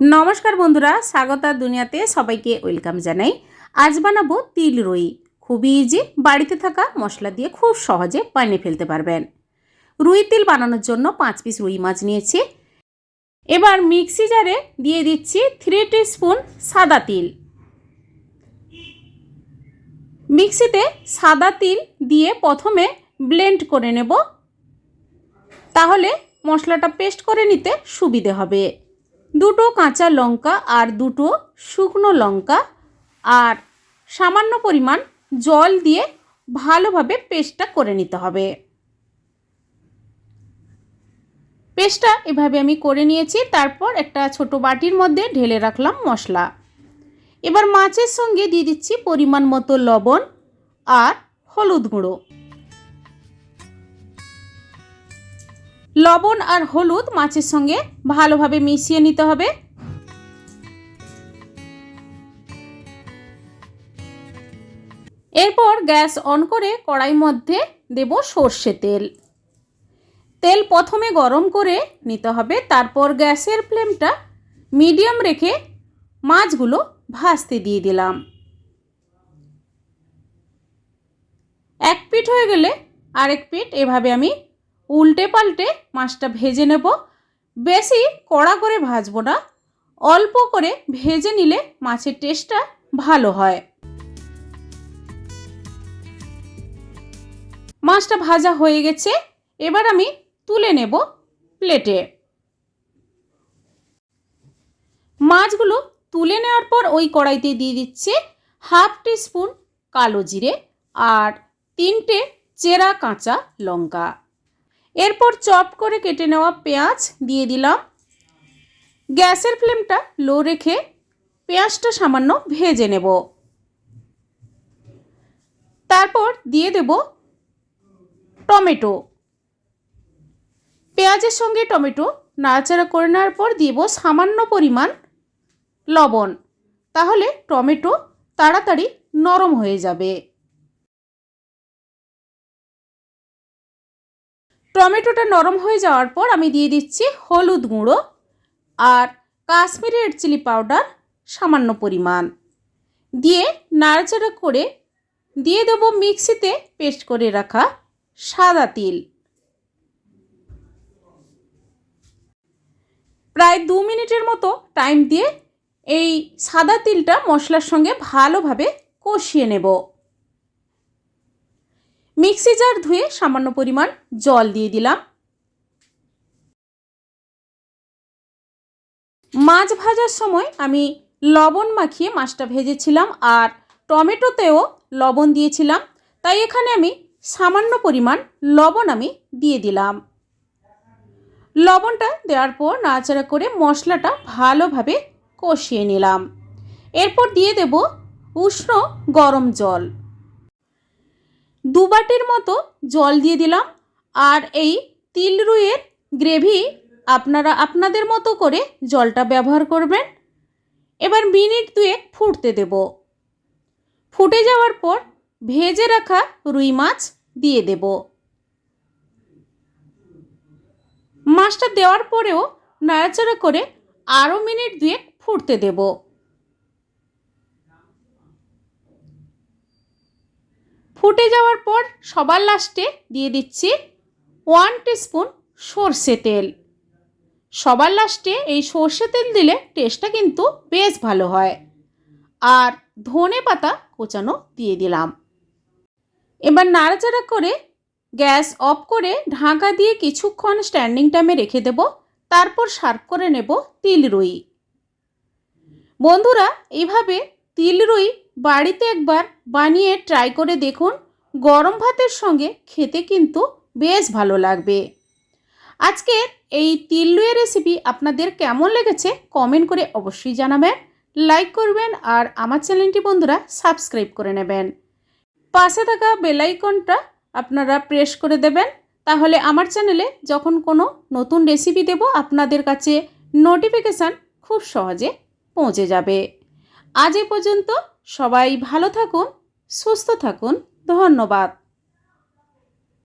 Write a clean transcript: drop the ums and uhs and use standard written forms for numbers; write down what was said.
नमस्कार बंधुरा स्वागतार दुनियाते सबाइके वेलकाम जानाई। आज बानाबो तिल रुई। खूबই इजी, बाड़ीते थाका मशला दिए खूब सहजे बानिये फेलते पारबेन। रुई तिल बानानोर जोन्नो 5 पिस रुई माछ निয়েছি। एबार मिक्सि जारे दिए दिচ্ছি 3 टीस्पुन सादा तिल। मिक्सिते सादा तिल दिए प्रथमे ब्लेंड करे नेब, ताहले मशलाटा पेस्ट करे निते सुविधे हबे। दुटो काँचा लंका और दुटो शुकनो लंका और सामान्य परिमाण जल दिए भालोभाबे पेस्टटा करे निते हबे। पेस्टटा एभाबे आमी करे निয়েছি। तारपर एकटा छोटो बाटिर मध्य ढेले राखलाम मशला। एबार माछेर संगे दिए दिচ্ছি परिमाण मतो लवण और हलुद गुঁড়ো। लवण और हलुद माछेर संगे भालोभाबे मिशिए निते हबे। एरपर गैस अन करे कड़ाई मध्य देब सर्षे तेल। तेल प्रथमे गरम करे निते हबे। तारपर गैसेर फ्लेमटा मिडियाम रेखे माछगुलो भाजते दिए दिलाम। एक पिठ हये गेले आरेक पिठ एभाबे आमी उल्टे पाल्टे माछटा भेजे नेब। बेशी कड़ा करे भाजबो ना, अल्प करे भेजे निले माछेर टेस्टटा भालो हय। माछटा भाजा हये गेছে। एबार आमी तुले नेब प्लेटे। माछगुलो तुले नेওয়ার पर ओई कड़ाईते दिए दिচ্ছি हाफ टीस्पुन कालो जिरे और 3টে চেরা কাঁচা লঙ্কা। एरपर चप करे केटे नेওয়া पेঁয়াজ दिए दिलाम। गैसेर फ्लेमटा लो रेखे पेঁয়াজটা सामान्य भेजे नेब। तारपर दिए देब टमेटो। पेঁয়াজের संगे टमेटो नाड़ाचाड़ा करे नेওয়ার पर देब सामान्य परिमाण लवण, ताहले टमेटो ताड़ाताड़ी नरम हये जाबे। टमेटोटा नरम हो जाओयार पर आमी दिए दिচ্ছি हलुद गुঁড়ো और काश्मीरी रेड चिली पाउडार सामान्य परिमाण दिए नाड़ाचाड़ा करे दिए देब मिक्सिते पेस्ट करे रखा सादा तिल। प्राय 2 मिनिटेर मतो टाइम दिए এই সাদা তিলটা মশলার সঙ্গে ভালোভাবে কষিয়ে নেব। मिक्सि जार धुए सामान्य परिमाण जल दिए दिलाम। माछ भाजार समय आमी लवण माखिए माछटा भेजेछिलाम और टमेटोतेও लवण दिएछिलाम, ताई एखाने आमी सामान्य परिमाण लवण आमी दिए दिलाम। लवणटा देওয়ার पर नाড়াচাড়া करे मशलाटा भालोभाबे कषिए निलाम। एरपर दिए देब उष्ण गरम जल। 2 बाटिर मतो जल दिए दिलाम और এই तिल रुইয়ের ग्रेভি আপনারা আপনাদের মতো করে জলটা ব্যবহার করবেন। এবার মিনিট 2 ফুটতে দেব। ফুটে যাওয়ার পর ভেজে রাখা রুই মাছ দিয়ে দেব। মাছটা দেওয়ার পরেও নাড়াচাড়া করে আরও মিনিট 2 ফুটতে দেব। ফুটে যাওয়ার পর সবার লাস্টে দিয়ে দিচ্ছি 1 টিস্পুন সরষে তেল। সবার লাস্টে এই সরষে তেল দিলে টেস্টটা কিন্তু বেশ ভালো হয়। আর ধনে পাতা কোচানো দিয়ে দিলাম। এবার নাড়াচাড়া করে গ্যাস অফ করে ঢাকা দিয়ে কিছুক্ষণ স্ট্যান্ডিং টাইমে রেখে দেব। তারপর সার্ভ করে নেব তিল রুই। বন্ধুরা এইভাবে তিল রুই বাড়িতে একবার বানিয়ে ট্রাই করে দেখুন। গরম ভাতের সঙ্গে খেতে কিন্তু বেশ ভালো লাগবে। আজকের এই তিল রুইয়ের রেসিপি আপনাদের কেমন লেগেছে কমেন্ট করে অবশ্যই জানাবেন। লাইক করবেন আর আমার চ্যানেলটি বন্ধুরা সাবস্ক্রাইব করে নেবেন। পাশে থাকা বেল আইকনটা আপনারা প্রেস করে দেবেন, তাহলে আমার চ্যানেলে যখন কোনো নতুন রেসিপি দেব আপনাদের কাছে নোটিফিকেশান খুব সহজে পৌঁছে যাবে। আজ এ পর্যন্ত সবাই ভালো থাকুন, সুস্থ থাকুন। ধন্যবাদ।